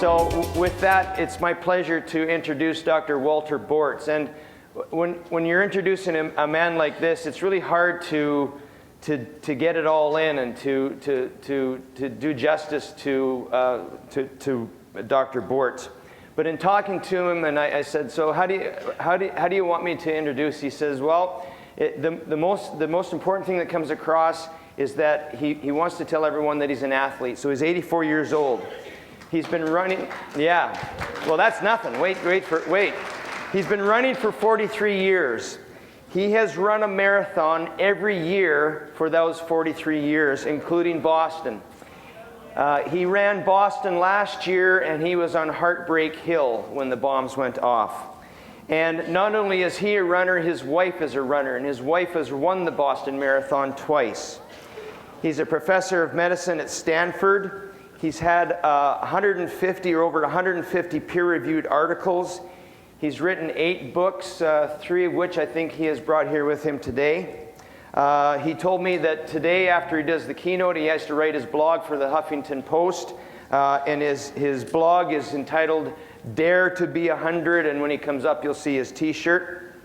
So with that, it's my pleasure to introduce Dr. Walter Bortz. And when you're introducing a man like this, it's really hard to get it all in and to do justice to Dr. Bortz. But in talking to him, and I said, so how do you want me to introduce? He says, well, the most important thing that comes across is that he wants to tell everyone that he's an athlete. So he's 84 years old. He's been running, yeah. Well, that's nothing. Wait. He's been running for 43 years. He has run a marathon every year for those 43 years, including Boston. He ran Boston last year, and he was on Heartbreak Hill when the bombs went off. And not only is he a runner, his wife is a runner, and his wife has won the Boston Marathon twice. He's a professor of medicine at Stanford. He's had 150 or over 150 peer-reviewed articles. He's written 8 books, 3 of which I think he has brought here with him today. He told me that today, after he does the keynote, he has to write his blog for the Huffington Post. And his blog is entitled Dare to Be 100, and when he comes up, you'll see his t-shirt.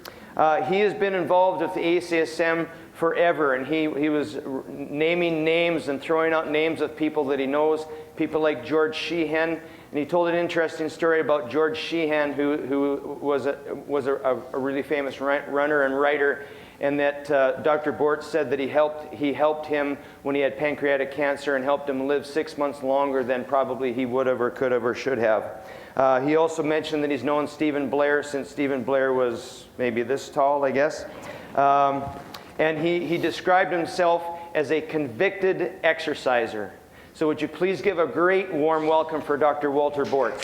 He has been involved with the ACSM forever, and he was naming names and throwing out names of people that he knows, people like George Sheehan. And he told an interesting story about George Sheehan, who was a really famous runner and writer, and that Dr. Bortz said that he helped him when he had pancreatic cancer and helped him live 6 months longer than probably he would have or could have or should have. He also mentioned that he's known Stephen Blair since Stephen Blair was maybe this tall, I guess. And he described himself as a convicted exerciser. So would you please give a great warm welcome for Dr. Walter Bortz.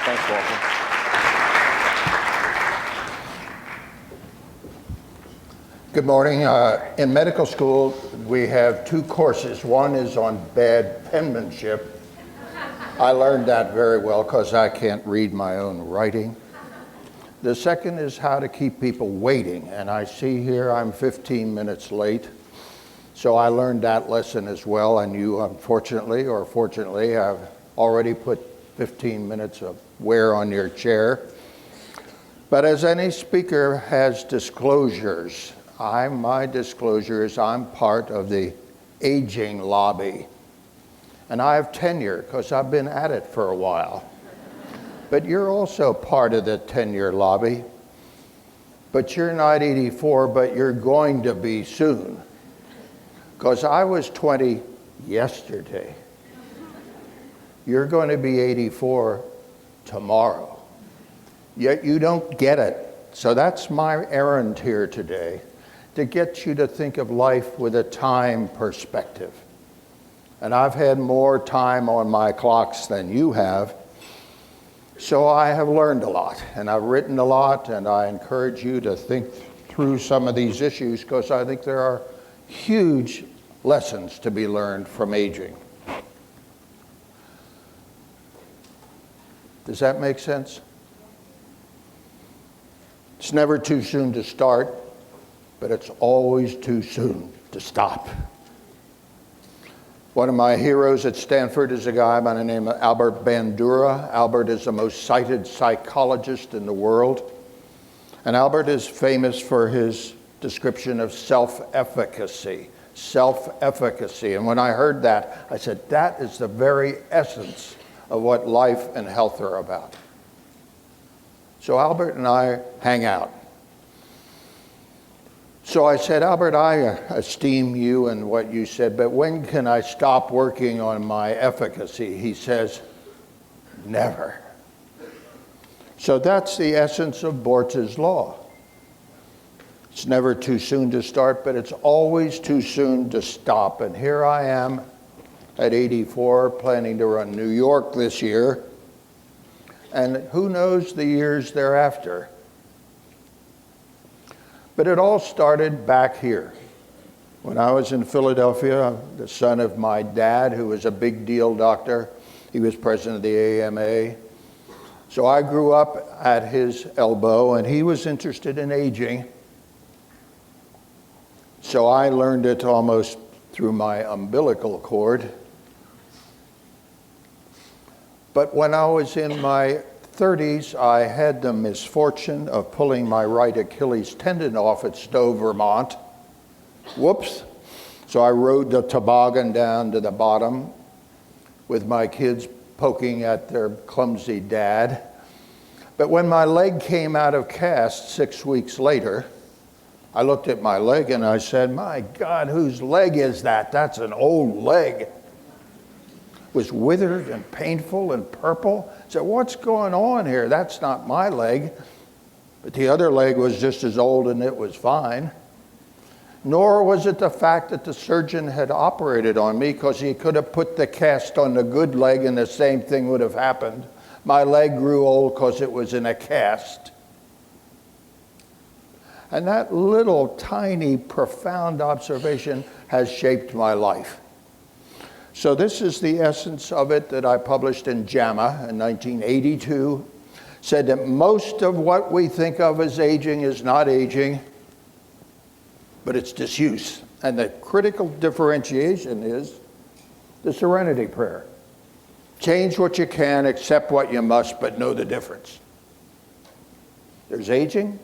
Thanks, Walter. Good morning. In medical school, we have 2 courses. One is on bad penmanship. I learned that very well because I can't read my own writing. The second is how to keep people waiting. And I see here I'm 15 minutes late. So I learned that lesson as well. And you, unfortunately or fortunately, have already put 15 minutes of wear on your chair. But as any speaker has disclosures, my disclosure is I'm part of the aging lobby. And I have tenure because I've been at it for a while. But you're also part of the tenure lobby. But you're not 84, but you're going to be soon. Because I was 20 yesterday. You're going to be 84 tomorrow. Yet you don't get it. So that's my errand here today, to get you to think of life with a time perspective. And I've had more time on my clocks than you have. So I have learned a lot, and I've written a lot, and I encourage you to think through some of these issues because I think there are huge lessons to be learned from aging. Does that make sense? It's never too soon to start, but it's always too soon to stop. One of my heroes at Stanford is a guy by the name of Albert Bandura. Albert is the most cited psychologist in the world. And Albert is famous for his description of self-efficacy. Self-efficacy. And when I heard that, I said, that is the very essence of what life and health are about. So Albert and I hang out. So I said, Albert, I esteem you and what you said, but when can I stop working on my efficacy? He says, never. So that's the essence of Bortz's law. It's never too soon to start, but it's always too soon to stop. And here I am at 84, planning to run New York this year. And who knows the years thereafter. But it all started back here. When I was in Philadelphia, the son of my dad, who was a big deal doctor, he was president of the AMA. So I grew up at his elbow, and he was interested in aging. So I learned it almost through my umbilical cord. But when I was in my 30s, I had the misfortune of pulling my right Achilles tendon off at Stowe, Vermont. Whoops. So I rode the toboggan down to the bottom with my kids poking at their clumsy dad. But when my leg came out of cast 6 weeks later, I looked at my leg and I said, my God, whose leg is that? That's an old leg. It was withered and painful and purple. I said, what's going on here? That's not my leg. But the other leg was just as old and it was fine. Nor was it the fact that the surgeon had operated on me, because he could have put the cast on the good leg and the same thing would have happened. My leg grew old because it was in a cast. And that little tiny profound observation has shaped my life. So this is the essence of it that I published in JAMA in 1982. Said that most of what we think of as aging is not aging, but it's disuse. And the critical differentiation is the serenity prayer. Change what you can, accept what you must, but know the difference. There's aging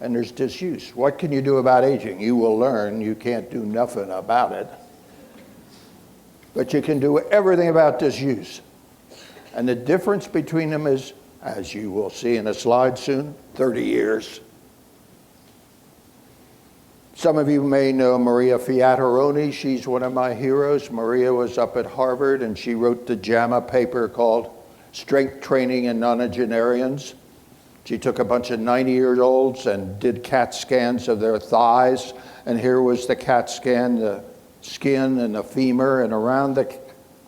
and there's disuse. What can you do about aging? You will learn you can't do nothing about it. But you can do everything about disuse. And the difference between them is, as you will see in a slide soon, 30 years. Some of you may know Maria Fiataroni. She's one of my heroes. Maria was up at Harvard and she wrote the JAMA paper called Strength Training in Nonagenarians. She took a bunch of 90-year-olds and did CAT scans of their thighs. And here was the CAT scan, the skin and the femur, and around the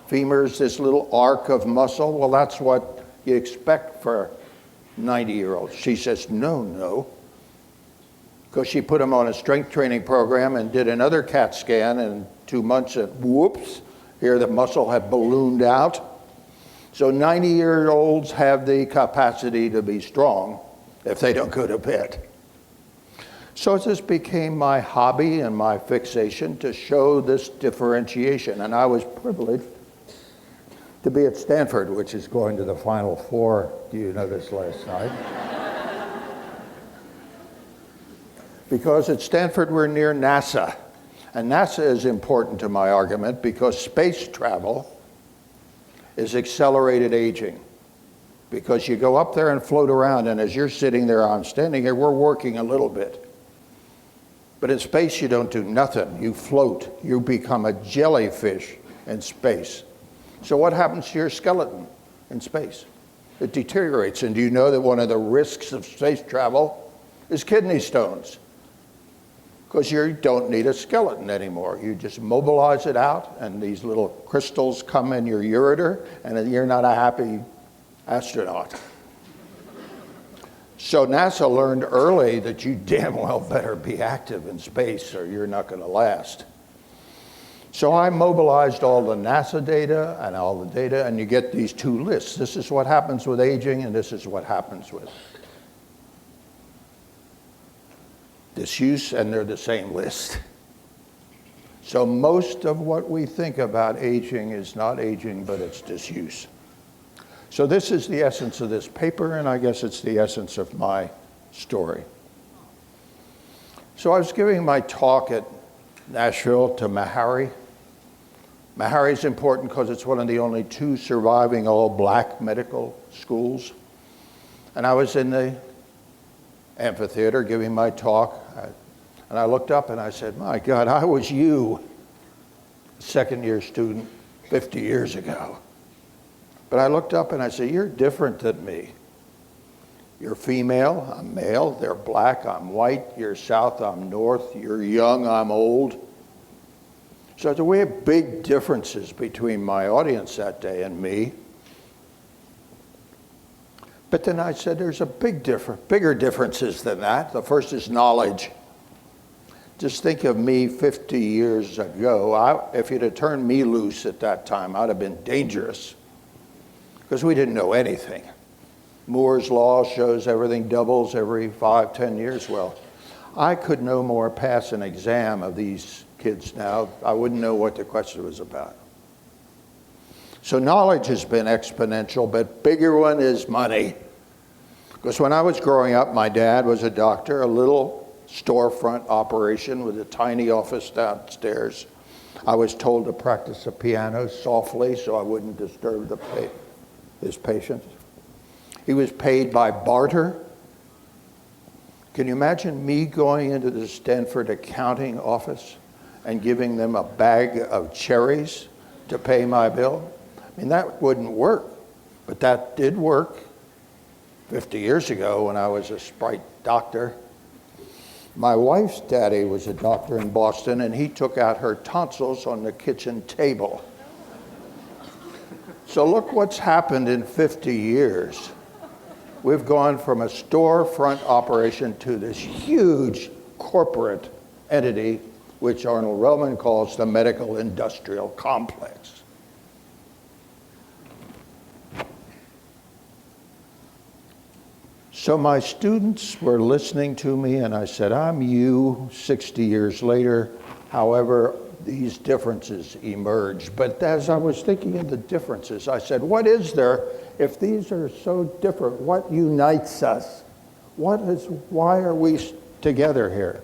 femur is this little arc of muscle. Well, that's what you expect for 90-year-olds. She says, no. Because she put them on a strength training program and did another CAT scan, and 2 months and whoops, here the muscle had ballooned out. So 90-year-olds have the capacity to be strong if they don't go to bed. So this became my hobby and my fixation to show this differentiation. And I was privileged to be at Stanford, which is going to the Final Four. Do you notice last night? Because at Stanford we're near NASA. And NASA is important to my argument because space travel is accelerated aging. Because you go up there and float around, and as you're sitting there, I'm standing here, we're working a little bit. But in space you don't do nothing. You float. You become a jellyfish in space. So what happens to your skeleton in space? It deteriorates. And do you know that one of the risks of space travel is kidney stones? Because you don't need a skeleton anymore. You just mobilize it out, and these little crystals come in your ureter, and then you're not a happy astronaut. So NASA learned early that you damn well better be active in space or you're not going to last. So I mobilized all the NASA data and all the data, and you get these two lists. This is what happens with aging, and this is what happens with disuse, and they're the same list. So most of what we think about aging is not aging, but it's disuse. So this is the essence of this paper, and I guess it's the essence of my story. So I was giving my talk at Nashville to Meharry. Meharry is important because it's one of the only 2 surviving all-black medical schools. And I was in the amphitheater giving my talk, and I looked up and I said, my God, I was you, second-year student, 50 years ago. But I looked up and I said, you're different than me. You're female, I'm male. They're black, I'm white. You're south, I'm north. You're young, I'm old. So we have big differences between my audience that day and me. But then I said, there's a bigger differences than that. The first is knowledge. Just think of me 50 years ago. If you'd have turned me loose at that time, I'd have been dangerous. Because we didn't know anything. Moore's law shows everything doubles every 5-10 years. Well, I could no more pass an exam of these kids now, I wouldn't know what the question was about. So knowledge has been exponential, but bigger one is money. Because when I was growing up, my dad was a doctor, a little storefront operation with a tiny office downstairs. I was told to practice the piano softly so I wouldn't disturb his patients. He was paid by barter. Can you imagine me going into the Stanford accounting office and giving them a bag of cherries to pay my bill? I mean, that wouldn't work, but that did work 50 years ago when I was a Sprite doctor. My wife's daddy was a doctor in Boston, and he took out her tonsils on the kitchen table. So look what's happened in 50 years. We've gone from a storefront operation to this huge corporate entity, which Arnold Relman calls the medical industrial complex. So my students were listening to me, and I said, I'm you 60 years later. However, these differences emerge. But as I was thinking of the differences, I said, what is there if these are so different? What unites us? Why are we together here?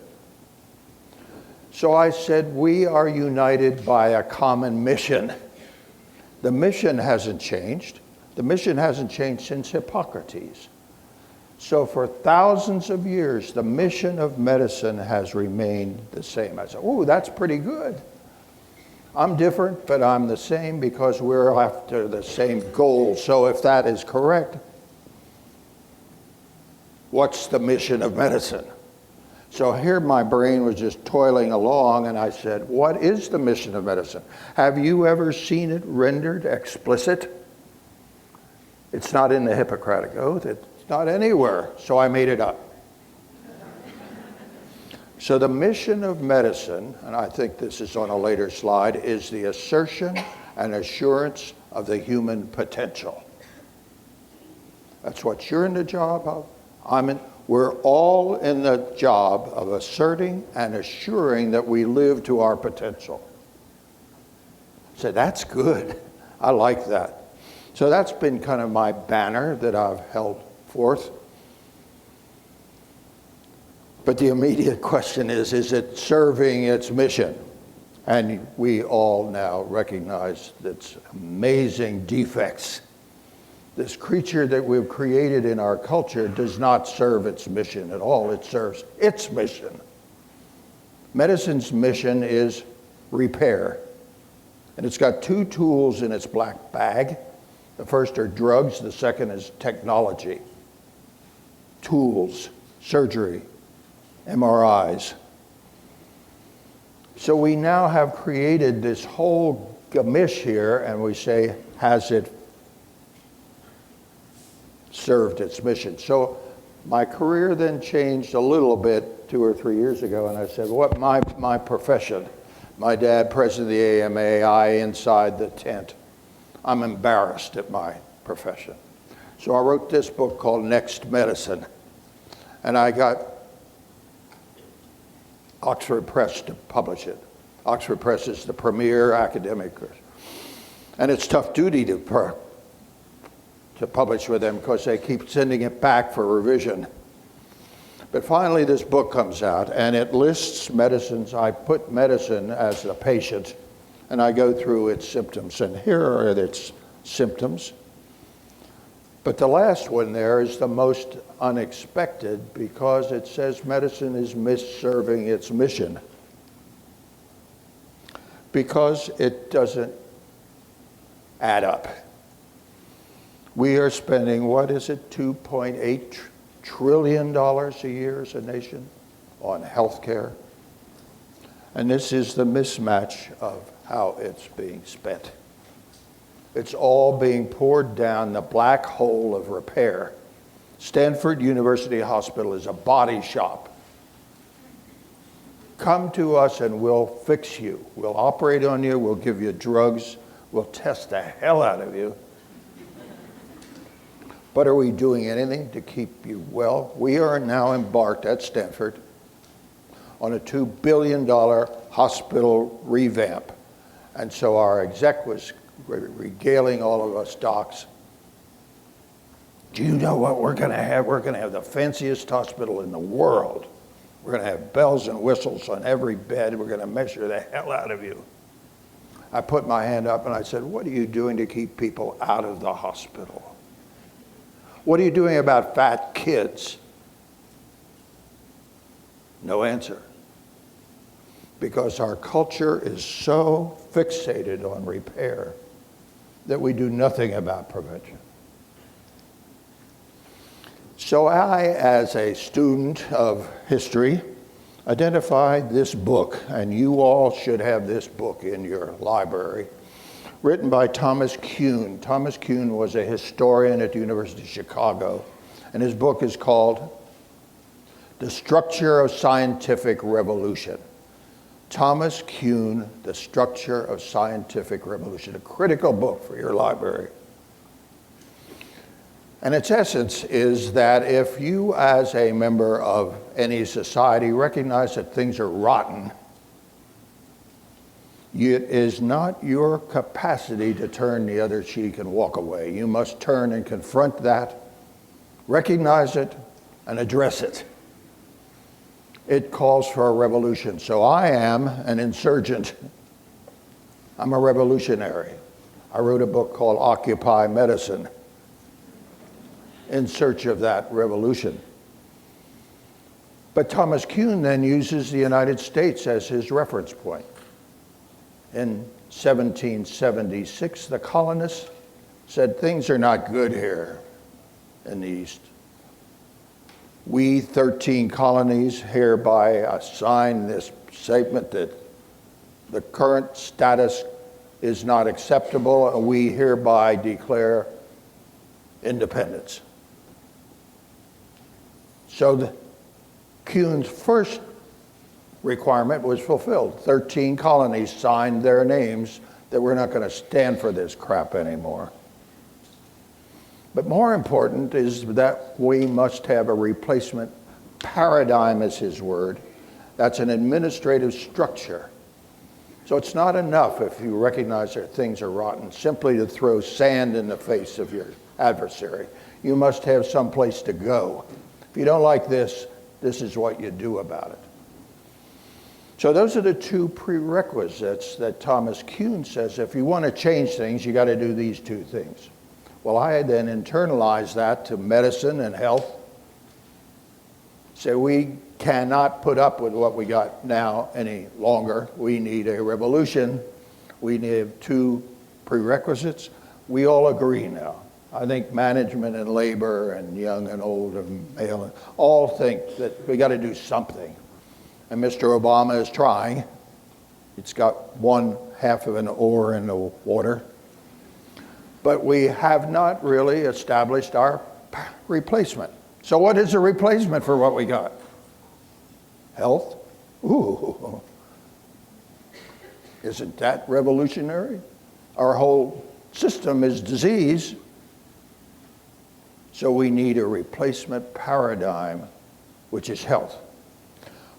So I said, we are united by a common mission. The mission hasn't changed. The mission hasn't changed since Hippocrates. So for thousands of years, the mission of medicine has remained the same. I said, oh, that's pretty good. I'm different, but I'm the same because we're after the same goal. So if that is correct, what's the mission of medicine? So here my brain was just toiling along, and I said, what is the mission of medicine? Have you ever seen it rendered explicit? It's not in the Hippocratic Oath. It's not anywhere, so I made it up. So the mission of medicine, and I think this is on a later slide, is the assertion and assurance of the human potential. That's what you're in the job of. We're all in the job of asserting and assuring that we live to our potential. So that's good. I like that. So that's been kind of my banner that I've held forth. But the immediate question is it serving its mission? And we all now recognize its amazing defects. This creature that we've created in our culture does not serve its mission at all. It serves its mission. Medicine's mission is repair. And it's got two tools in its black bag. The first are drugs, the second is technology. Tools, surgery, MRIs. So we now have created this whole gamish here, and we say, has it served its mission? So my career then changed a little bit 2 or 3 years ago, and I said, what my profession? My dad, president of the AMA, I inside the tent. I'm embarrassed at my profession. So I wrote this book called Next Medicine, and I got Oxford Press to publish it. Oxford Press is the premier academic, and it's tough duty to publish with them because they keep sending it back for revision. But finally this book comes out, and it lists medicines. I put medicine as the patient, and I go through its symptoms, and here are its symptoms. But the last one there is the most unexpected because it says medicine is misserving its mission because it doesn't add up. We are spending, what is it, $2.8 trillion a year as a nation on healthcare. And this is the mismatch of how it's being spent. It's all being poured down the black hole of repair. Stanford University Hospital is a body shop. Come to us and we'll fix you. We'll operate on you, we'll give you drugs, we'll test the hell out of you. But are we doing anything to keep you well? We are now embarked at Stanford on a $2 billion hospital revamp. And so our exec was regaling all of us docs. Do you know what we're going to have? We're going to have the fanciest hospital in the world. We're going to have bells and whistles on every bed. We're going to measure the hell out of you. I put my hand up and I said, what are you doing to keep people out of the hospital? What are you doing about fat kids? No answer. Because our culture is so fixated on repair that we do nothing about prevention. So I, as a student of history, identified this book, and you all should have this book in your library, written by Thomas Kuhn. Thomas Kuhn was a historian at the University of Chicago, and his book is called The Structure of Scientific Revolution. Thomas Kuhn, The Structure of Scientific Revolution, a critical book for your library. And its essence is that if you, as a member of any society, recognize that things are rotten, it is not your capacity to turn the other cheek and walk away. You must turn and confront that, recognize it, and address it. It calls for a revolution. So I am an insurgent. I'm a revolutionary. I wrote a book called Occupy Medicine, in search of that revolution. But Thomas Kuhn then uses the United States as his reference point. In 1776, the colonists said, things are not good here in the East. We 13 colonies hereby assign this statement that the current status is not acceptable, and we hereby declare independence. So Kuhn's first requirement was fulfilled. 13 colonies signed their names that we're not going to stand for this crap anymore. But more important is that we must have a replacement paradigm, is his word. That's an administrative structure. So it's not enough, if you recognize that things are rotten, simply to throw sand in the face of your adversary. You must have some place to go. If you don't like this, this is what you do about it. So those are the two prerequisites that Thomas Kuhn says, if you want to change things, you got to do these two things. Well, I then internalized that to medicine and health. So we cannot put up with what we got now any longer. We need a revolution. We need two prerequisites. We all agree now. I think management and labor and young and old and male all think that we got to do something. And Mr. Obama is trying. It's got one half of an oar in the water. But we have not really established our replacement. So what is a replacement for what we got? Health? Ooh. Isn't that revolutionary? Our whole system is disease. So we need a replacement paradigm, which is health,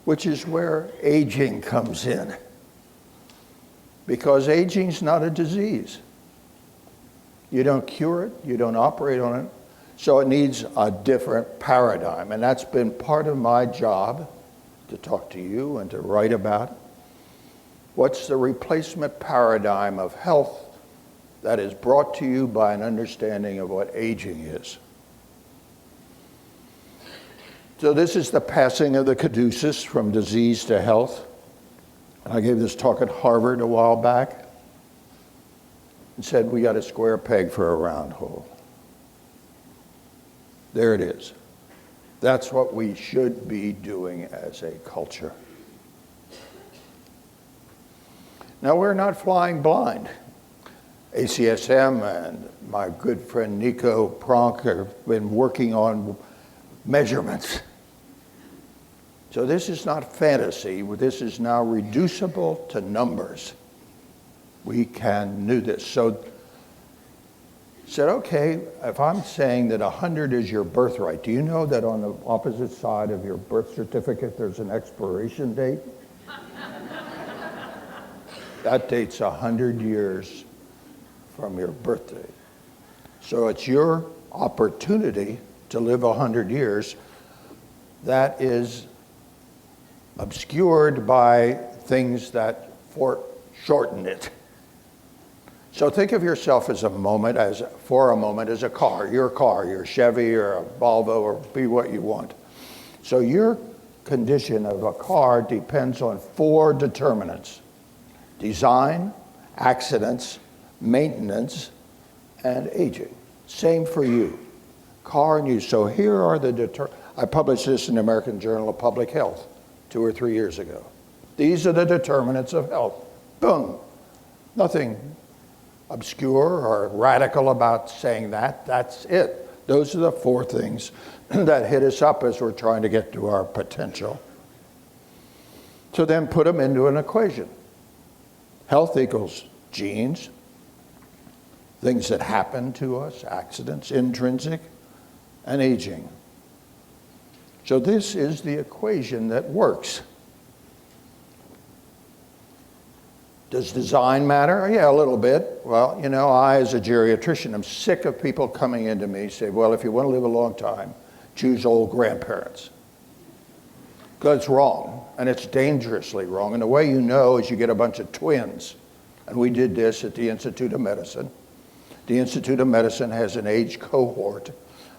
which is where aging comes in. Because aging's not a disease. You don't cure it, you don't operate on it, so it needs a different paradigm. And that's been part of my job, to talk to you and to write about it. What's the replacement paradigm of health that is brought to you by an understanding of what aging is? So this is the passing of the caduceus from disease to health. I gave this talk at Harvard a while back and said we got a square peg for a round hole. There it is. That's what we should be doing as a culture. Now, we're not flying blind. ACSM and my good friend Nico Pronk have been working on measurements. So this is not fantasy. This is now reducible to numbers. We can do this. So said, okay, if I'm saying that 100 is your birthright, do you know that on the opposite side of your birth certificate there's an expiration date? That dates 100 years from your birthday. So it's your opportunity to live 100 years that is obscured by things that foreshorten it. So think of yourself as for a moment as a car, your Chevy or a Volvo, or be what you want. So your condition of a car depends on 4 determinants: design, accidents, maintenance, and aging. Same for you, car and use. So here are the I published this in the American Journal of Public Health 2 or 3 years ago. These are the determinants of health. Boom. Nothing obscure or radical about saying that. That's it. Those are the 4 things that hit us up as we're trying to get to our potential. So then put them into an equation. Health equals genes, things that happen to us, accidents, intrinsic, and aging. So this is the equation that works. Does design matter? Yeah, a little bit. Well, you know, I as a geriatrician am sick of people coming into me and say, well, if you want to live a long time, choose old grandparents. Because it's wrong, and it's dangerously wrong. And the way you know is you get a bunch of twins. And we did this at the Institute of Medicine. The Institute of Medicine has an age cohort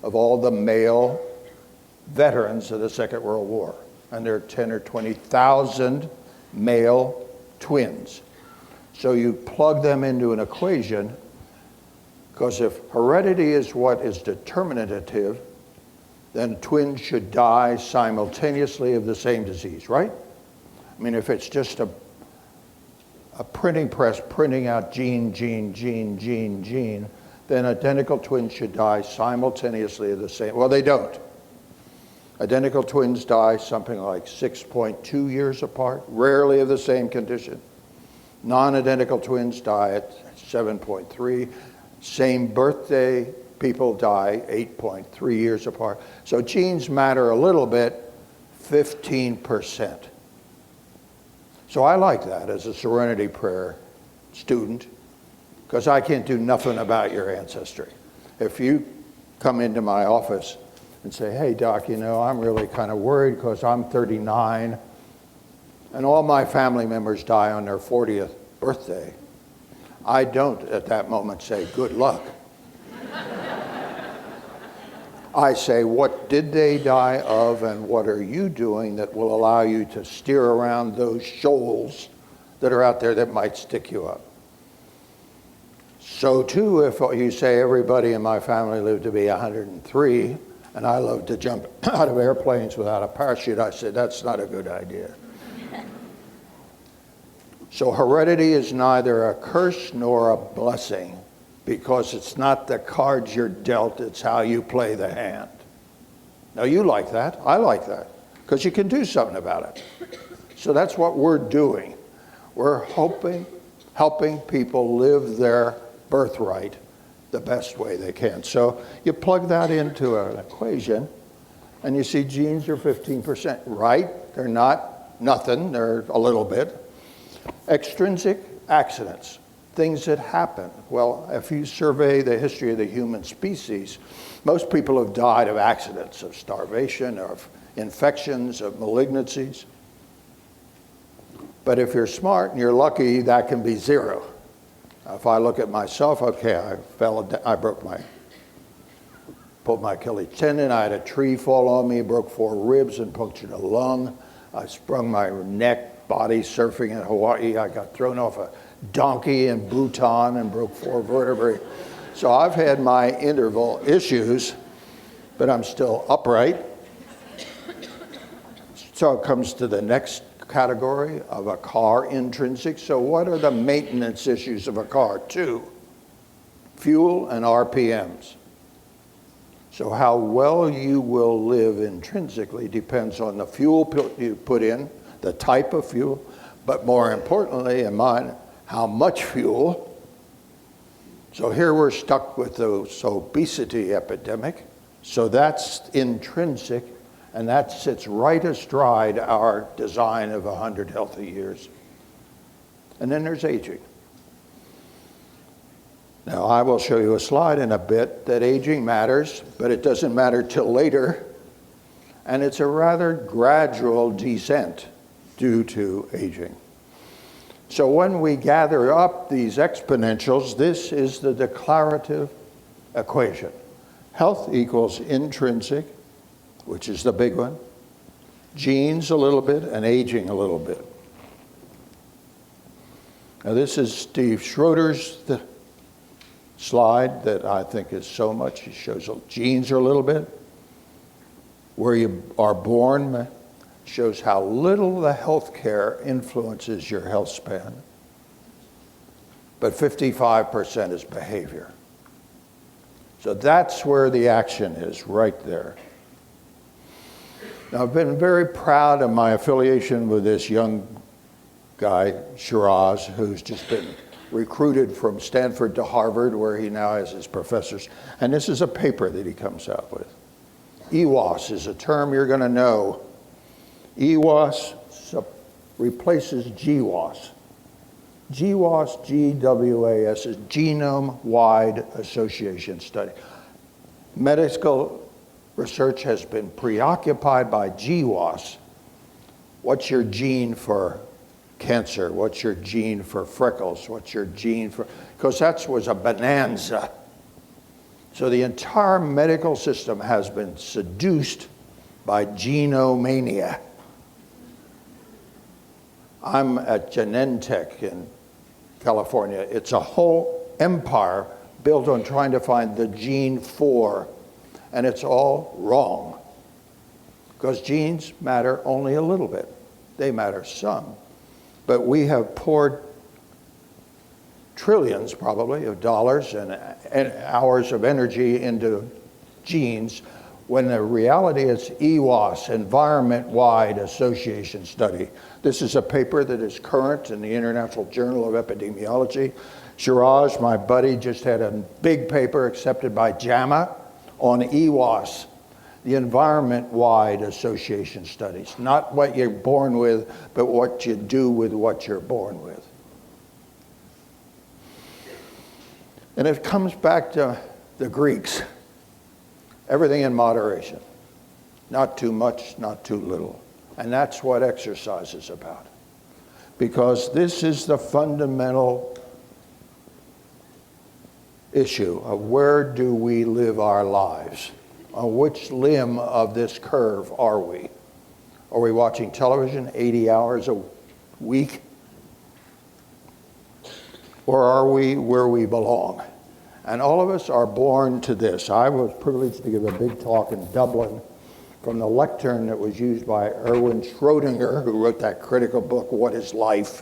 of all the male veterans of the Second World War. And there are 10 or 20,000 male twins. So you plug them into an equation, because if heredity is what is determinative, then twins should die simultaneously of the same disease, right? I mean, if it's just a printing press printing out gene, then identical twins should die simultaneously of the same. Well, they don't. Identical twins die something like 6.2 years apart, rarely of the same condition. Non-identical twins die at 7.3. Same birthday, people die 8.3 years apart. So genes matter a little bit, 15%. So I like that as a Serenity Prayer student, because I can't do nothing about your ancestry. If you come into my office and say, hey, doc, you know, I'm really kind of worried because I'm 39 and all my family members die on their 40th birthday, I don't at that moment say, good luck. I say, what did they die of, and what are you doing that will allow you to steer around those shoals that are out there that might stick you up? So too, if you say everybody in my family lived to be 103, and I love to jump out of airplanes without a parachute, I say, that's not a good idea. So heredity is neither a curse nor a blessing, because it's not the cards you're dealt, it's how you play the hand. Now you like that, I like that, because you can do something about it. So that's what we're doing. We're helping people live their birthright the best way they can. So you plug that into an equation, and you see genes are 15%, right? They're not nothing, they're a little bit. Extrinsic accidents, things that happen. Well, if you survey the history of the human species, most people have died of accidents, of starvation, of infections, of malignancies. But if you're smart and you're lucky, that can be 0. If I look at myself, okay, I pulled my Achilles tendon, I had a tree fall on me, broke 4 ribs and punctured a lung. I sprung my neck, body surfing in Hawaii. I got thrown off a donkey in Bhutan and broke 4 vertebrae. So I've had my interval issues, but I'm still upright. So it comes to the next category of a car, intrinsic. So what are the maintenance issues of a car? 2, fuel and RPMs. So how well you will live intrinsically depends on the fuel you put in, the type of fuel, but more importantly, in mine, how much fuel. So here we're stuck with this obesity epidemic. So that's intrinsic, and that sits right astride our design of 100 healthy years. And then there's aging. Now, I will show you a slide in a bit that aging matters, but it doesn't matter till later. And it's a rather gradual descent due to aging. So when we gather up these exponentials, this is the declarative equation. Health equals intrinsic, which is the big one, genes a little bit, and aging a little bit. Now this is Steve Schroeder's slide that I think is so much. He shows genes are a little bit. Where you are born shows how little the health care influences your health span. But 55% is behavior. So that's where the action is, right there. Now, I've been very proud of my affiliation with this young guy, Shiraz, who's just been recruited from Stanford to Harvard, where he now has his professors. And this is a paper that he comes out with. EWAS is a term you're going to know. EWAS replaces GWAS. GWAS, G-W-A-S, is Genome-Wide Association Study. Medical research has been preoccupied by GWAS. What's your gene for cancer? What's your gene for freckles? What's your gene for... Because that was a bonanza. So the entire medical system has been seduced by genomania. I'm at Genentech in California. It's a whole empire built on trying to find the gene for, and it's all wrong. Because genes matter only a little bit. They matter some. But we have poured trillions, probably, of dollars and hours of energy into genes, when the reality is EWAS, Environment-Wide Association Study. This is a paper that is current in the International Journal of Epidemiology. Shiraz, my buddy, just had a big paper accepted by JAMA on EWAS, the Environment-Wide Association Studies. Not what you're born with, but what you do with what you're born with. And it comes back to the Greeks. Everything in moderation. Not too much, not too little. And that's what exercise is about. Because this is the fundamental issue of where do we live our lives? On which limb of this curve are we? Are we watching television 80 hours a week? Or are we where we belong? And all of us are born to this. I was privileged to give a big talk in Dublin from the lectern that was used by Erwin Schrödinger, who wrote that critical book, What is Life?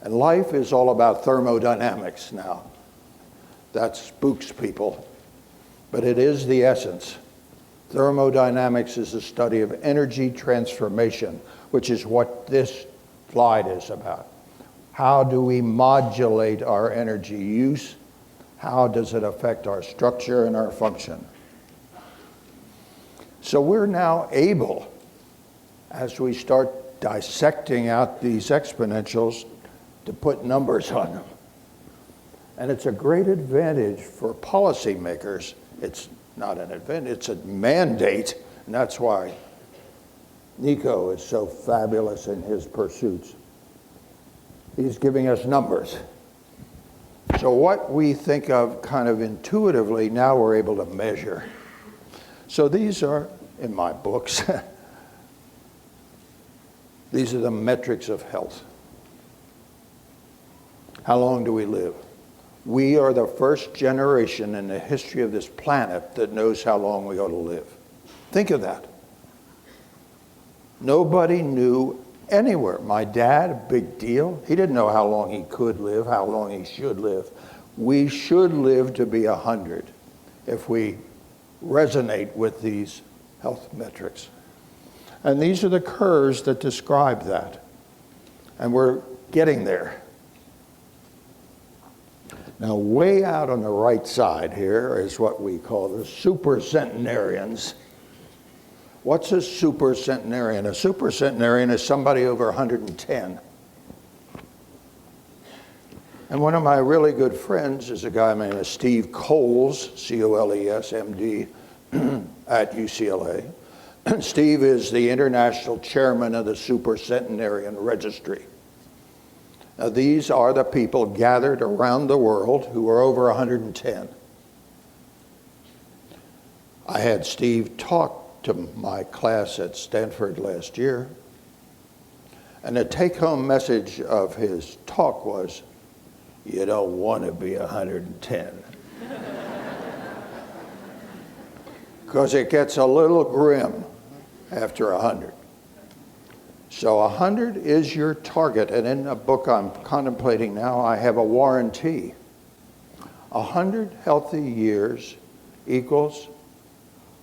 And life is all about thermodynamics now. That spooks people, but it is the essence. Thermodynamics is the study of energy transformation, which is what this slide is about. How do we modulate our energy use? How does it affect our structure and our function? So we're now able, as we start dissecting out these exponentials, to put numbers on them. And it's a great advantage for policymakers. It's not an advantage, it's a mandate, and that's why Nico is so fabulous in his pursuits. He's giving us numbers. So what we think of kind of intuitively, now we're able to measure. So these are, in my books, these are the metrics of health. How long do we live? We are the first generation in the history of this planet that knows how long we ought to live. Think of that. Nobody knew anywhere. My dad, big deal. He didn't know how long he could live, how long he should live. We should live to be 100 if we resonate with these health metrics. And these are the curves that describe that. And we're getting there. Now, way out on the right side here is what we call the supercentenarians. What's a supercentenarian? A supercentenarian is somebody over 110. And one of my really good friends is a guy named Steve Coles, C-O-L-E-S, M.D., at UCLA. Steve is the international chairman of the Supercentenarian Registry. Now, these are the people gathered around the world who are over 110. I had Steve talk to my class at Stanford last year, and the take-home message of his talk was, you don't want to be 110. Because it gets a little grim after 100. So 100 is your target, and in a book I'm contemplating now, I have a warranty. 100 healthy years equals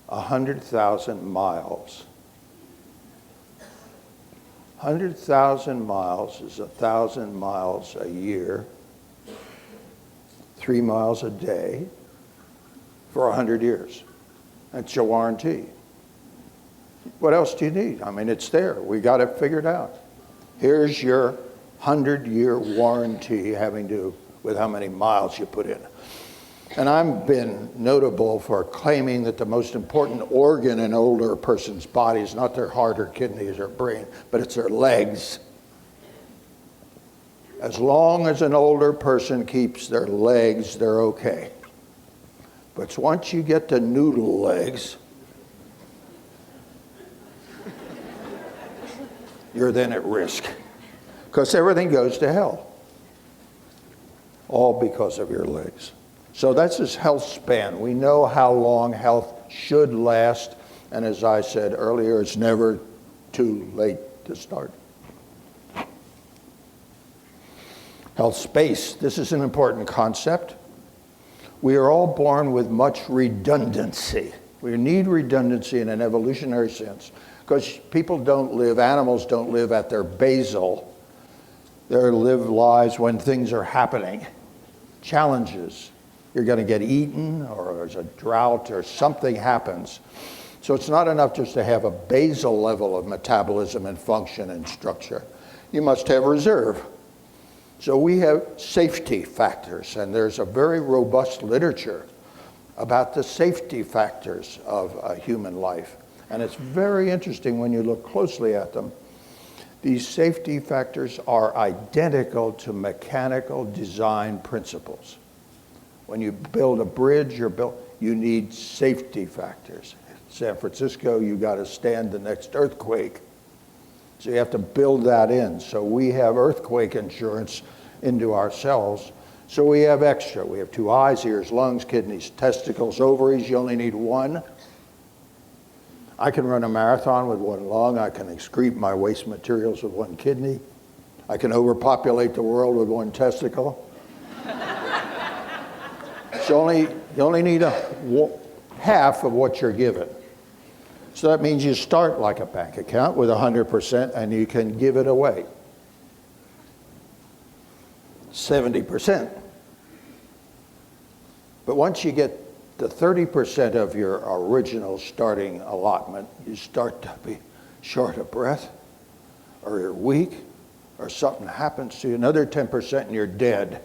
100,000 miles. 100,000 miles is 1,000 miles a year, 3 miles a day for 100 years. That's your warranty. What else do you need? I mean, it's there. We got it figured out. Here's your 100-year warranty having to do with how many miles you put in. And I've been notable for claiming that the most important organ in an older person's body is not their heart or kidneys or brain, but it's their legs. As long as an older person keeps their legs, they're okay. But once you get to noodle legs, you're then at risk, because everything goes to hell, all because of your legs. So that's his health span. We know how long health should last, and as I said earlier, it's never too late to start. Health space. This is an important concept. We are all born with much redundancy. We need redundancy in an evolutionary sense, because people don't live, animals don't live at their basal. They live lives when things are happening, challenges. You're going to get eaten, or there's a drought, or something happens. So it's not enough just to have a basal level of metabolism and function and structure. You must have reserve. So we have safety factors, and there's a very robust literature about the safety factors of a human life. And it's very interesting when you look closely at them. These safety factors are identical to mechanical design principles. When you build a bridge, you need safety factors. In San Francisco, you got to stand the next earthquake. So you have to build that in. So we have earthquake insurance into ourselves. So we have extra. We have 2 eyes, ears, lungs, kidneys, testicles, ovaries. You only need 1. I can run a marathon with 1 lung. I can excrete my waste materials with 1 kidney. I can overpopulate the world with 1 testicle. So you only need half of what you're given. So that means you start like a bank account with 100%, and you can give it away. 70%. But once you get the 30% of your original starting allotment, you start to be short of breath, or you're weak, or something happens to you, another 10% and you're dead.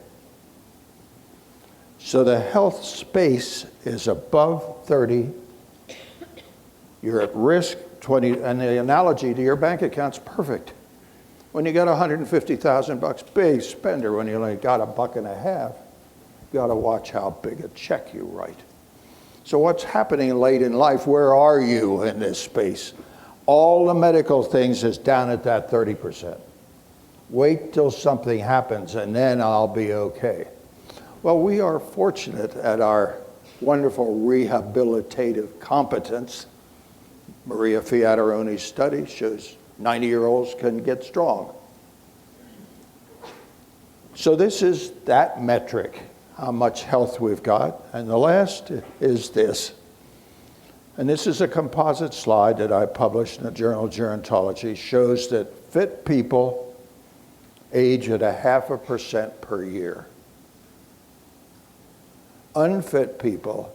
So the health space is above 30. You're at risk 20, and the analogy to your bank account's perfect. When you got $150,000, big spender. When you only got $1.50, you got to watch how big a check you write. So what's happening late in life? Where are you in this space? All the medical things is down at that 30%. Wait till something happens, and then I'll be okay. Well, we are fortunate at our wonderful rehabilitative competence. Maria Fiataroni's study shows 90-year-olds can get strong. So this is that metric, how much health we've got. And the last is this. And this is a composite slide that I published in the Journal of Gerontology, shows that fit people age at 0.5% per year. Unfit people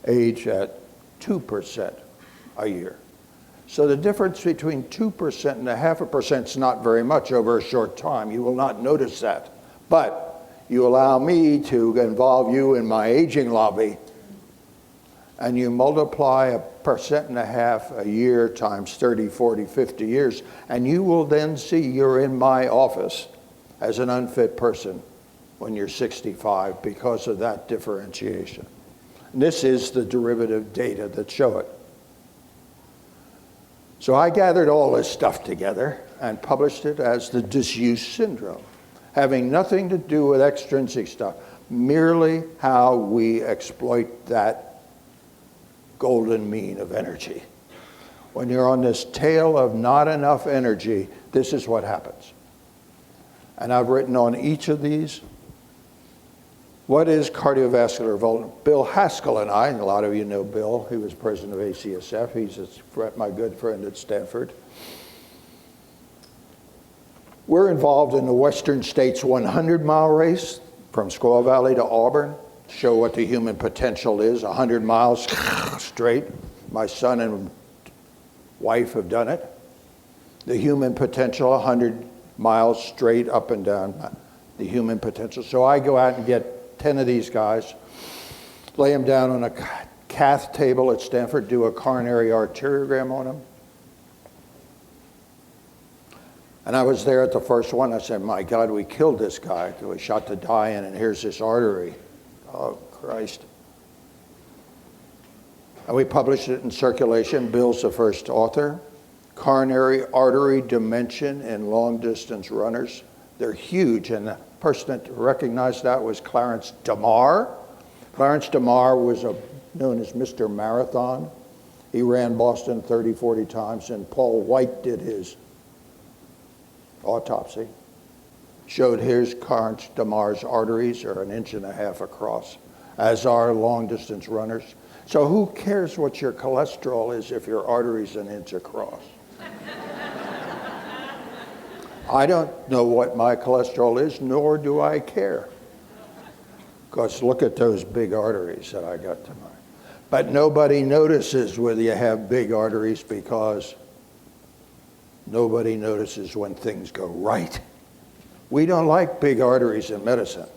age at 2% a year. So the difference between 2% and 0.5% is not very much over a short time. You will not notice that. But You allow me to involve you in my aging lobby, and you multiply 1.5% a year times 30, 40, 50 years, and you will then see you're in my office as an unfit person when you're 65 because of that differentiation. And this is the derivative data that show it. So I gathered all this stuff together and published it as the disuse syndrome, having nothing to do with extrinsic stuff, merely how we exploit that golden mean of energy. When you're on this tail of not enough energy, this is what happens. And I've written on each of these, what is cardiovascular vulnerability? Bill Haskell and I, and a lot of you know Bill, he was president of ACSF, he's my good friend at Stanford. We're involved in the Western States 100-mile race from Squaw Valley to Auburn, show what the human potential is, 100 miles straight. My son and wife have done it. The human potential, 100 miles straight up and down, the human potential. So I go out and get 10 of these guys, lay them down on a cath table at Stanford, do a coronary arteriogram on them. And I was there at the first one. I said, my God, we killed this guy. We shot the dye in, and here's this artery. Oh, Christ. And we published it in Circulation. Bill's the first author. Coronary artery dimension in long-distance runners. They're huge, and the person that recognized that was Clarence DeMar. Clarence DeMar was known as Mr. Marathon. He ran Boston 30, 40 times, and Paul White did his autopsy. Showed here's Clarence DeMar's arteries are 1.5 inches across, as are long-distance runners. So who cares what your cholesterol is if your artery's 1 inch across? I don't know what my cholesterol is, nor do I care. Because look at those big arteries that I got tonight. But nobody notices whether you have big arteries because nobody notices when things go right. We don't like big arteries in medicine.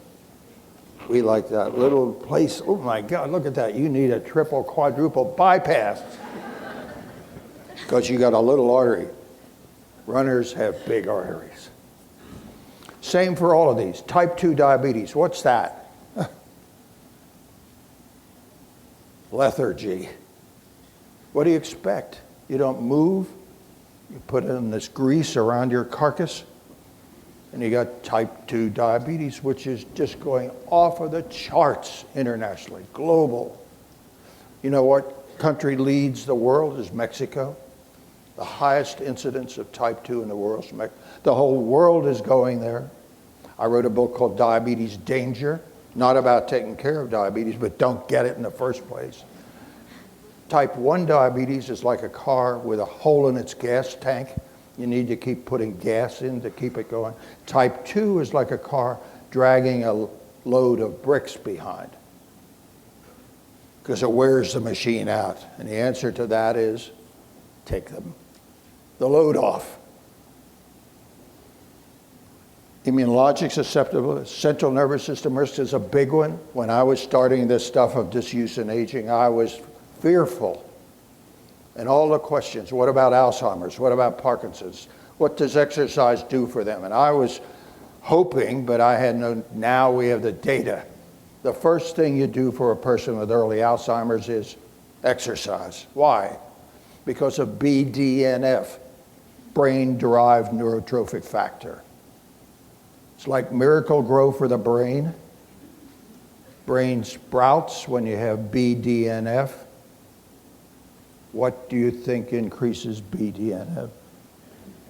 We like that little place. Oh my God, look at that. You need a triple, quadruple bypass because you got a little artery. Runners have big arteries. Same for all of these. Type 2 diabetes, what's that? Lethargy. What do you expect? You don't move. You put in this grease around your carcass, and you got type 2 diabetes, which is just going off of the charts internationally, global. You know what country leads the world is Mexico. The highest incidence of type 2 in the world is Mexico. The whole world is going there. I wrote a book called Diabetes Danger, not about taking care of diabetes, but don't get it in the first place. Type 1 diabetes is like a car with a hole in its gas tank. You need to keep putting gas in to keep it going. Type 2 is like a car dragging a load of bricks behind because it wears the machine out. And the answer to that is take the load off. Immunologic susceptibility, central nervous system risk is a big one. When I was starting this stuff of disuse and aging, I was fearful. And all the questions, what about Alzheimer's? What about Parkinson's? What does exercise do for them? And I was hoping, but I had now we have the data. The first thing you do for a person with early Alzheimer's is exercise. Why? Because of BDNF, brain-derived neurotrophic factor. It's like Miracle Grow for the brain. Brain sprouts when you have BDNF. What do you think increases BDNF?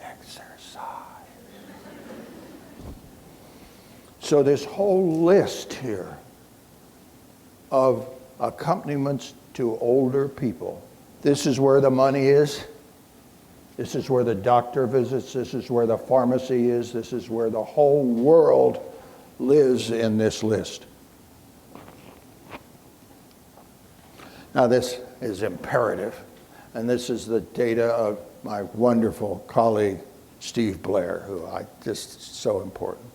Exercise. So this whole list here of accompaniments to older people, this is where the money is. This is where the doctor visits. This is where the pharmacy is. This is where the whole world lives in this list. Now this is imperative, and this is the data of my wonderful colleague, Steve Blair, who just so important.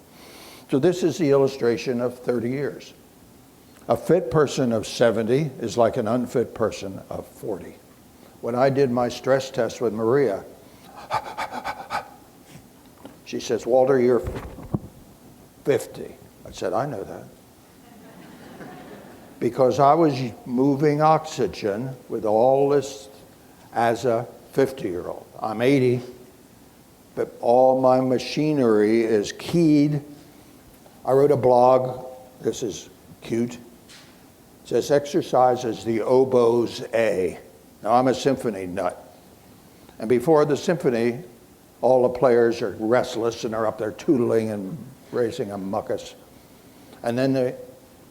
So this is the illustration of 30 years. A fit person of 70 is like an unfit person of 40. When I did my stress test with Maria, she says, Walter, you're 50. I said, I know that. Because I was moving oxygen with all this as a 50-year-old. I'm 80, but all my machinery is keyed. I wrote a blog. This is cute. It says, exercise is the oboe's A. Now, I'm a symphony nut. And before the symphony, all the players are restless and are up there tootling and raising a muckus. And then the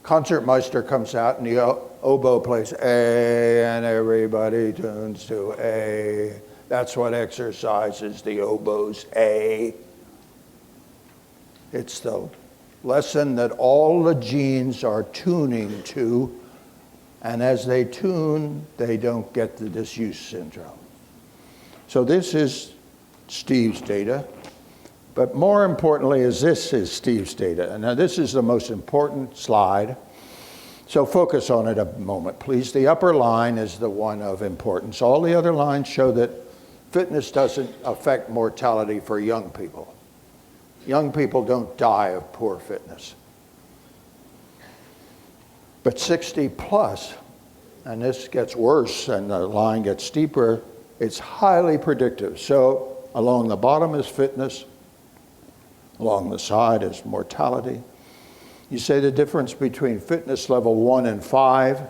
concertmeister comes out and the oboe plays A, and everybody tunes to A. That's what exercise is, the oboe's A. It's the lesson that all the genes are tuning to, and as they tune, they don't get the disuse syndrome. So this is Steve's data, but more importantly this is Steve's data. And now this is the most important slide, so focus on it a moment, please. The upper line is the one of importance. All the other lines show that fitness doesn't affect mortality for young people. Young people don't die of poor fitness. But 60 plus, and this gets worse and the line gets steeper, it's highly predictive. So along the bottom is fitness, along the side is mortality. You say the difference between fitness level 1 and 5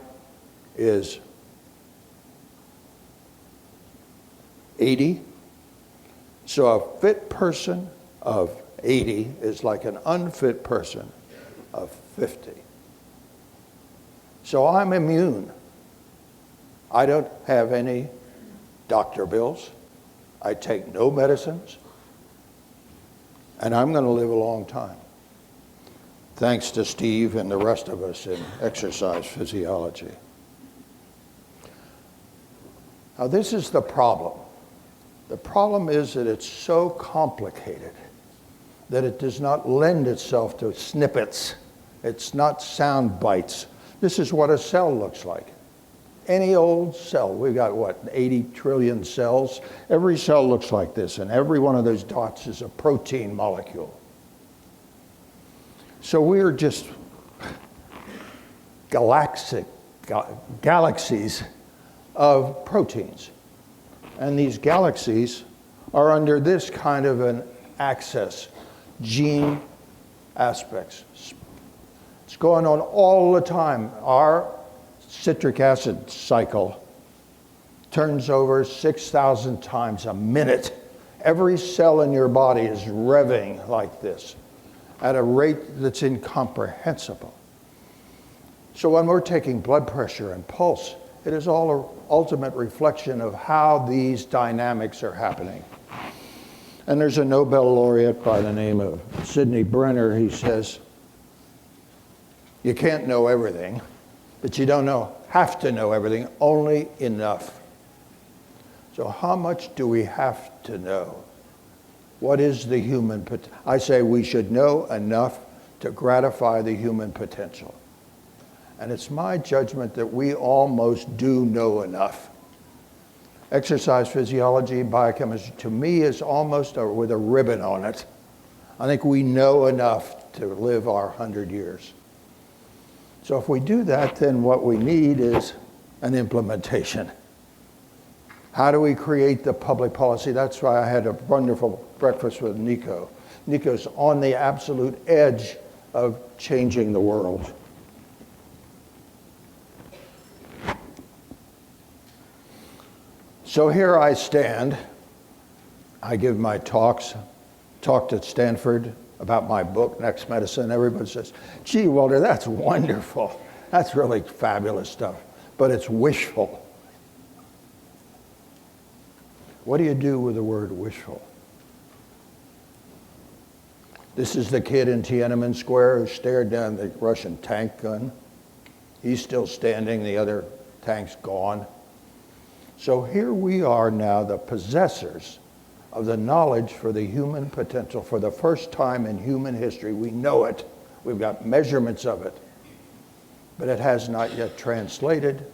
is 80. So a fit person of 80 is like an unfit person of 50. So I'm immune. I don't have any doctor bills. I take no medicines. And I'm going to live a long time. Thanks to Steve and the rest of us in exercise physiology. Now this is the problem. The problem is that it's so complicated that it does not lend itself to snippets. It's not sound bites. This is what a cell looks like. Any old cell, we've got what, 80 trillion cells? Every cell looks like this, and every one of those dots is a protein molecule. So we're just galaxies of proteins. And these galaxies are under this kind of an axis, gene aspects. It's going on all the time. Our citric acid cycle turns over 6,000 times a minute. Every cell in your body is revving like this at a rate that's incomprehensible. So when we're taking blood pressure and pulse, it is all an ultimate reflection of how these dynamics are happening. And there's a Nobel laureate by the name of Sidney Brenner. He says, you can't know everything, but you don't have to know everything, only enough. So how much do we have to know? What is the human potential? I say we should know enough to gratify the human potential. And it's my judgment that we almost do know enough. Exercise physiology, biochemistry, to me is almost with a ribbon on it. I think we know enough to live our 100 years. So if we do that, then what we need is an implementation. How do we create the public policy? That's why I had a wonderful breakfast with Nico. Nico's on the absolute edge of changing the world. So here I stand. I give my talked at Stanford about my book, Next Medicine. Everybody says, gee, Walter, that's wonderful. That's really fabulous stuff, but it's wishful. What do you do with the word wishful? This is the kid in Tiananmen Square who stared down the Russian tank gun. He's still standing, the other tank's gone. So here we are now, the possessors of the knowledge for the human potential. For the first time in human history, we know it. We've got measurements of it. But it has not yet translated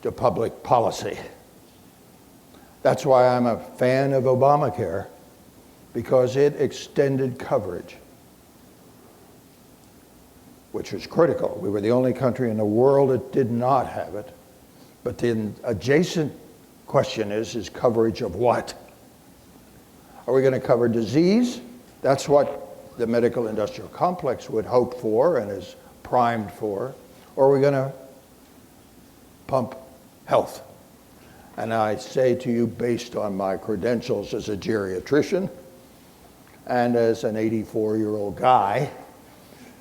to public policy. That's why I'm a fan of Obamacare, because it extended coverage, which was critical. We were the only country in the world that did not have it. But the adjacent question is coverage of what? Are we going to cover disease? That's what the medical industrial complex would hope for and is primed for. Or are we going to pump health? And I say to you, based on my credentials as a geriatrician and as an 84-year-old guy,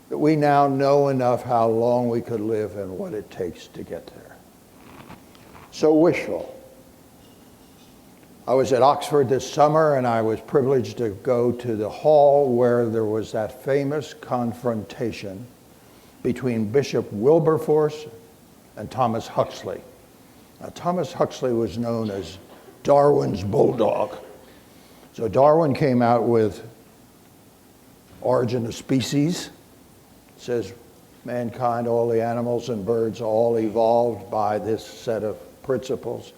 that we now know enough how long we could live and what it takes to get there. So wishful. I was at Oxford this summer, and I was privileged to go to the hall where there was that famous confrontation between Bishop Wilberforce and Thomas Huxley. Now, Thomas Huxley was known as Darwin's bulldog. So Darwin came out with Origin of Species. It says mankind, all the animals and birds, all evolved by this set of principles.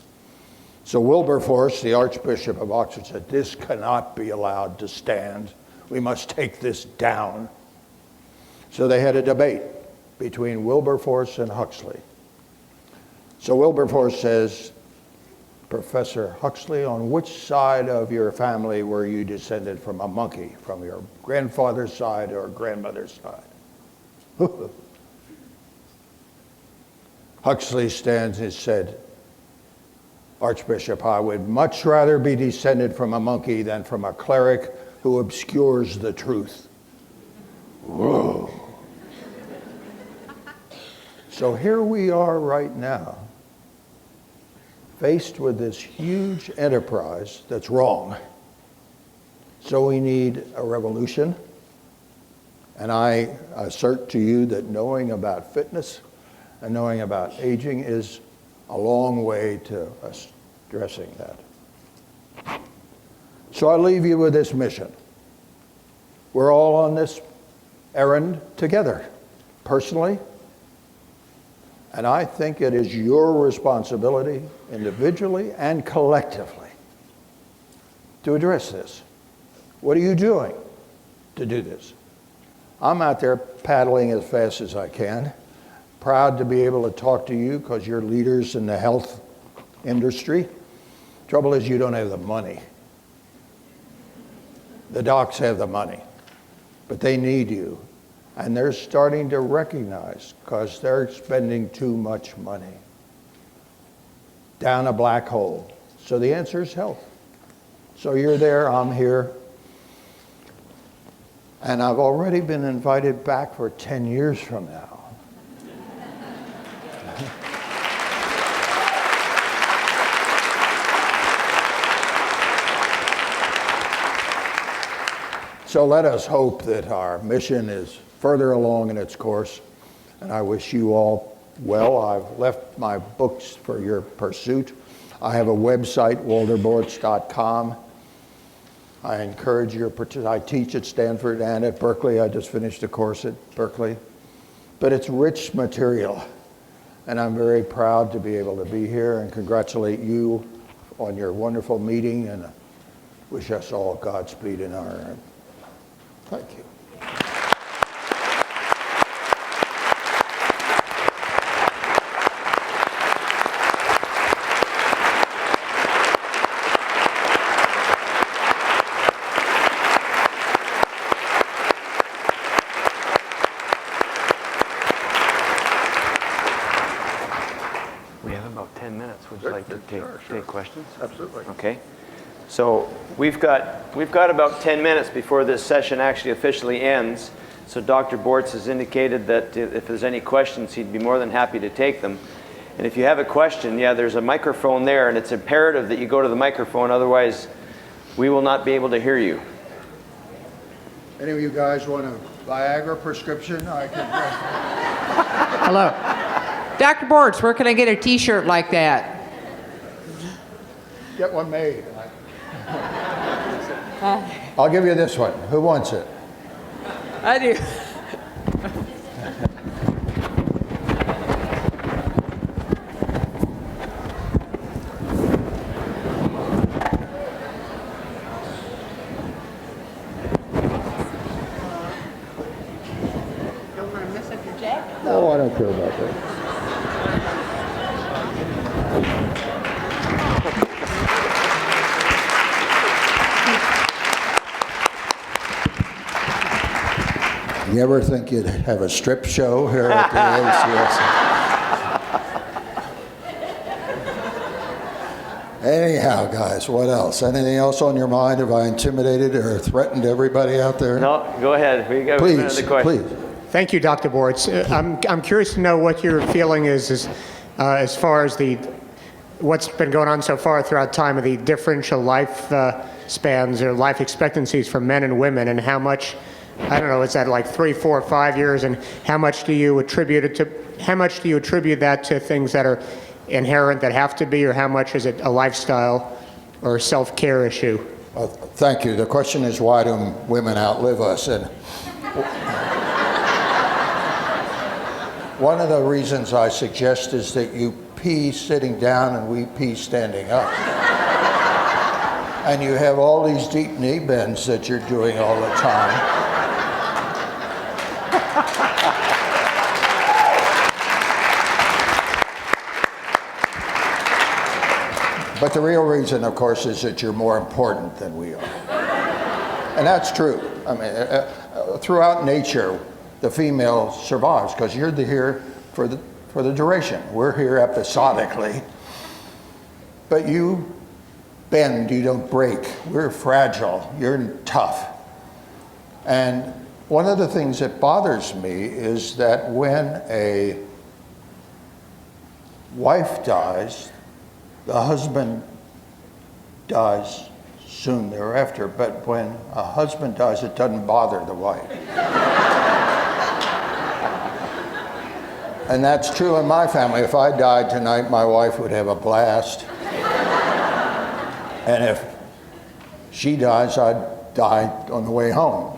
So Wilberforce, the Archbishop of Oxford, said, this cannot be allowed to stand. We must take this down. So they had a debate between Wilberforce and Huxley. So Wilberforce says, Professor Huxley, on which side of your family were you descended from a monkey? From your grandfather's side or grandmother's side? Huxley stands and said, Archbishop, I would much rather be descended from a monkey than from a cleric who obscures the truth. Whoa. So here we are right now, faced with this huge enterprise that's wrong. So we need a revolution. And I assert to you that knowing about fitness and knowing about aging is a long way to us addressing that. So I leave you with this mission. We're all on this errand together, personally. And I think it is your responsibility, individually and collectively, to address this. What are you doing to do this? I'm out there paddling as fast as I can. Proud to be able to talk to you because you're leaders in the health industry. Trouble is you don't have the money. The docs have the money, but they need you. And they're starting to recognize, because they're spending too much money, down a black hole. So the answer is health. So you're there, I'm here. And I've already been invited back for 10 years from now. So let us hope that our mission is further along in its course, and I wish you all well. I've left my books for your pursuit. I have a website, walterbortz.com. I encourage your participation. I teach at Stanford and at Berkeley. I just finished a course at Berkeley. But it's rich material, and I'm very proud to be able to be here and congratulate you on your wonderful meeting, and wish us all Godspeed in our end. Thank you. We have about 10 minutes. Would you like to take questions? Absolutely. Okay. So we've got about 10 minutes before this session actually officially ends. So Dr. Bortz has indicated that if there's any questions, he'd be more than happy to take them. And if you have a question, yeah, there's a microphone there, and it's imperative that you go to the microphone, otherwise we will not be able to hear you. Any of you guys want a Viagra prescription? I can. Hello. Dr. Bortz, where can I get a t-shirt like that? Get one made. I'll give you this one. Who wants it? I do. No, I don't care about that. You ever think you'd have a strip show here at the ACS? Anyhow, guys, what else? Anything else on your mind? Have I intimidated or threatened everybody out there? No, go ahead. We got Please, another question. please. Thank you, Dr. Bortz. I'm curious to know what your feeling is as far as what's been going on so far throughout time of the differential life spans or life expectancies for men and women, and how much, I don't know, is that like 3, 4, 5 years, and how much do you attribute that to things that are inherent that have to be, or how much is it a lifestyle or self-care issue? Thank you. The question is, why do women outlive us? And one of the reasons I suggest is that you pee sitting down and we pee standing up. And you have all these deep knee bends that you're doing all the time. But the real reason, of course, is that you're more important than we are. And that's true. I mean, throughout nature, the female survives because you're here for the duration. We're here episodically. But you bend, you don't break. We're fragile, you're tough. And one of the things that bothers me is that when a wife dies, the husband dies soon thereafter, but when a husband dies, it doesn't bother the wife. And that's true in my family. If I died tonight, my wife would have a blast. And if she dies, I'd die on the way home.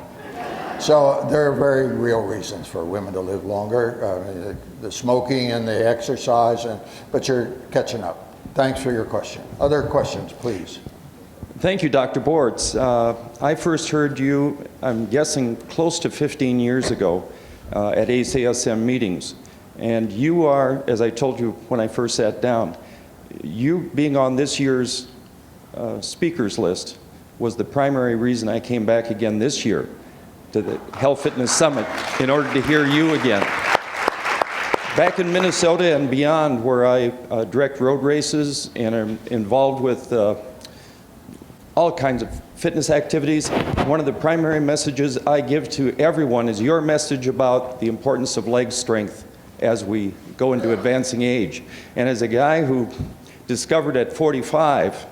So there are very real reasons for women to live longer, the smoking and the exercise, but you're catching up. Thanks for your question. Other questions, please. Thank you, Dr. Bortz. I first heard you, I'm guessing, close to 15 years ago at ACSM meetings. And you are, as I told you when I first sat down, you being on this year's speakers list was the primary reason I came back again this year to the Health Fitness Summit in order to hear you again. Back in Minnesota and beyond, where I direct road races and am involved with all kinds of fitness activities, one of the primary messages I give to everyone is your message about the importance of leg strength as we go into advancing age. And as a guy who discovered at 45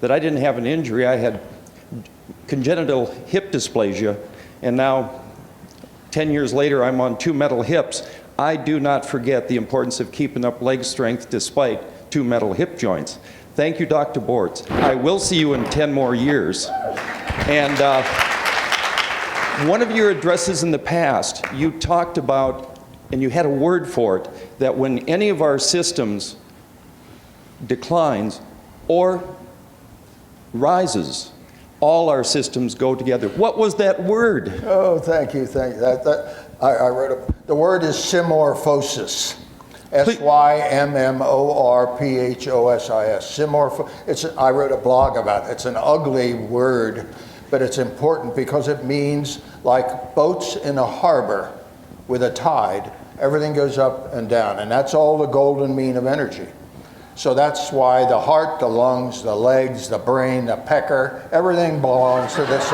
that I didn't have an injury, I had congenital hip dysplasia, and now 10 years later I'm on 2 metal hips. I do not forget the importance of keeping up leg strength despite 2 metal hip joints. Thank you, Dr. Bortz. I will see you in 10 more years. And one of your addresses in the past, you talked about, and you had a word for it, that when any of our systems declines or rises, all our systems go together. What was that word? Oh, thank you. I wrote the word is simorphosis. Symmorphosis. I wrote a blog about it. It's an ugly word, but it's important because it means like boats in a harbor with a tide, everything goes up and down, and that's all the golden mean of energy. So that's why the heart, the lungs, the legs, the brain, the pecker, everything belongs to this.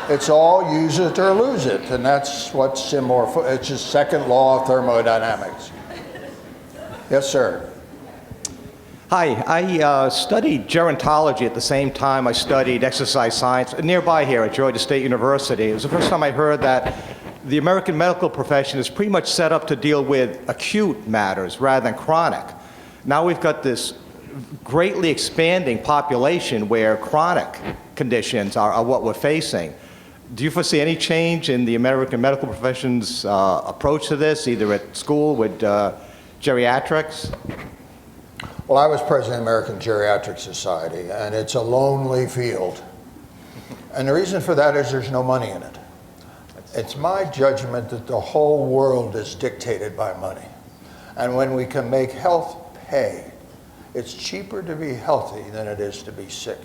It's all use it or lose it, and that's what it's just second law of thermodynamics. Yes, sir. Hi, I studied gerontology at the same time I studied exercise science nearby here at Georgia State University. It was the first time I heard that the American medical profession is pretty much set up to deal with acute matters rather than chronic. Now we've got this greatly expanding population where chronic conditions are what we're facing. Do you foresee any change in the American medical profession's approach to this, either at school with geriatrics? Well, I was president of the American Geriatric Society, and it's a lonely field. And the reason for that is there's no money in it. It's my judgment that the whole world is dictated by money. And when we can make health pay, it's cheaper to be healthy than it is to be sick.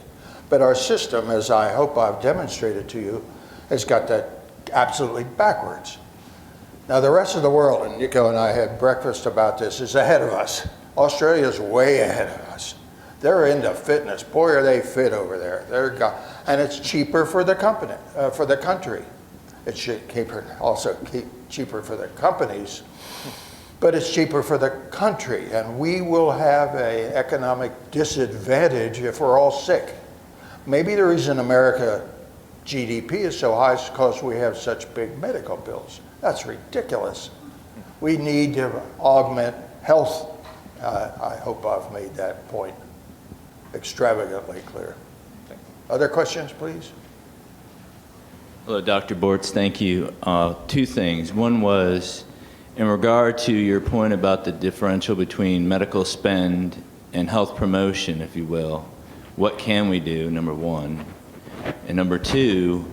But our system, as I hope I've demonstrated to you, has got that absolutely backwards. Now the rest of the world, and Nico and I had breakfast about this, is ahead of us. Australia's way ahead of us. They're into fitness. Boy, are they fit over there. And it's cheaper for the company, for the country. It should also keep cheaper for the companies, but it's cheaper for the country. And we will have an economic disadvantage if we're all sick. Maybe the reason America GDP is so high is because we have such big medical bills. That's ridiculous. We need to augment health. I hope I've made that point extravagantly clear. Other questions, please? Hello, Dr. Bortz, thank you. Two things. One was, in regard to your point about the differential between medical spend and health promotion, if you will, what can we do, number one? And number two,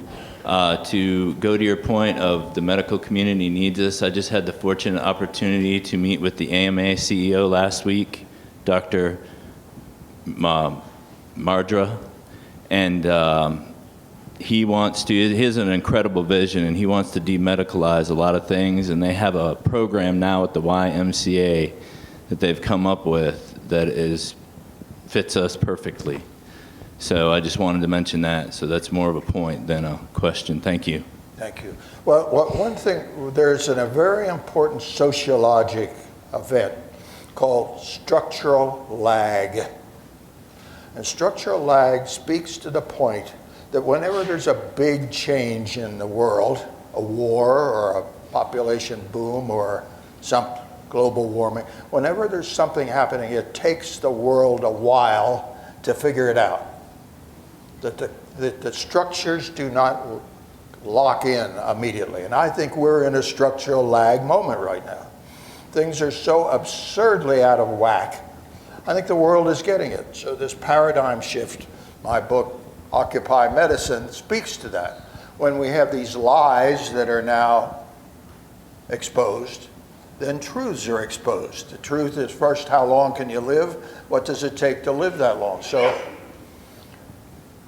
to go to your point of the medical community needs us, I just had the fortunate opportunity to meet with the AMA CEO last week, Dr. Mardra, and he has an incredible vision, and he wants to demedicalize a lot of things, and they have a program now at the YMCA that they've come up with that fits us perfectly. So I just wanted to mention that. So that's more of a point than a question. Thank you. Thank you. Well, one thing, there's a very important sociologic event called structural lag. And structural lag speaks to the point that whenever there's a big change in the world, a war or a population boom or some global warming, whenever there's something happening, it takes the world a while to figure it out. That the structures do not lock in immediately. And I think we're in a structural lag moment right now. Things are so absurdly out of whack. I think the world is getting it. So this paradigm shift, my book, Occupy Medicine, speaks to that. When we have these lies that are now exposed, then truths are exposed. The truth is, first, how long can you live? What does it take to live that long? So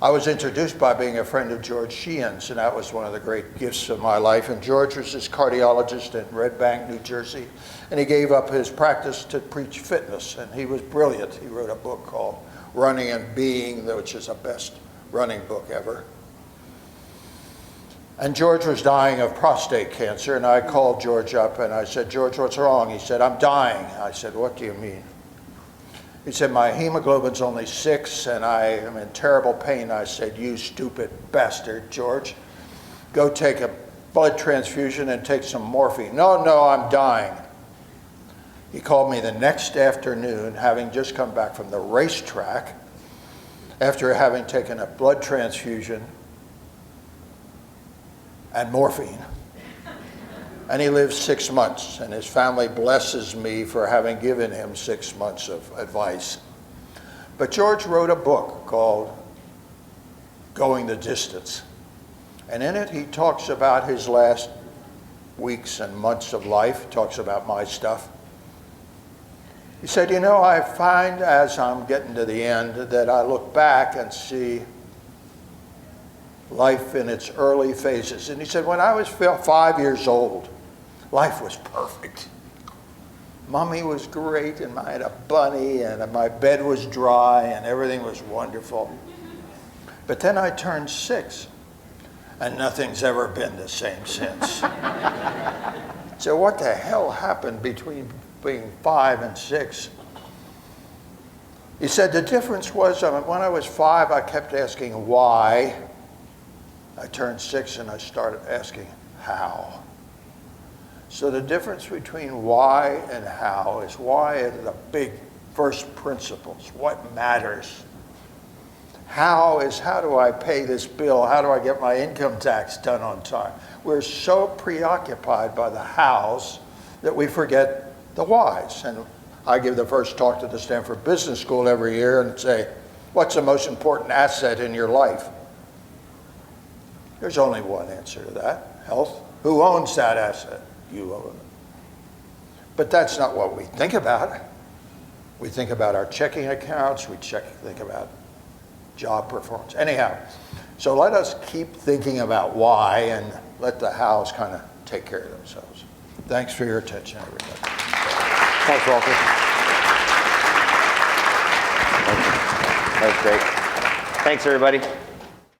I was introduced by being a friend of George Sheehan's, and that was one of the great gifts of my life. And George was this cardiologist in Red Bank, New Jersey, and he gave up his practice to preach fitness, and he was brilliant. He wrote a book called Running and Being, which is the best running book ever. And George was dying of prostate cancer, and I called George up and I said, George, what's wrong? He said, I'm dying. I said, what do you mean? He said, my hemoglobin's only 6 and I am in terrible pain. I said, you stupid bastard, George. Go take a blood transfusion and take some morphine. No, I'm dying. He called me the next afternoon, having just come back from the racetrack, after having taken a blood transfusion and morphine. And he lived 6 months, and his family blesses me for having given him 6 months of advice. But George wrote a book called Going the Distance. And in it, he talks about his last weeks and months of life, talks about my stuff. He said, you know, I find as I'm getting to the end that I look back and see life in its early phases. And he said, when I was 5 years old, life was perfect. Mommy was great, and I had a bunny, and my bed was dry, and everything was wonderful. But then I turned 6, and nothing's ever been the same since. So what the hell happened between being 5 and 6? He said the difference was when I was 5, I kept asking why. I turned 6 and I started asking how. So the difference between why and how is why is a big first principles. What matters? How do I pay this bill? How do I get my income tax done on time? We're so preoccupied by the hows that we forget the whys. And I give the first talk to the Stanford Business School every year and say, what's the most important asset in your life? There's only one answer to that: health. Who owns that asset? You own it. But that's not what we think about. We think about our checking accounts. We think about job performance. Anyhow, so let us keep thinking about why and let the hows kind of take care of themselves. Thanks for your attention, everybody. Thanks, Walter. That was great. Thanks, everybody.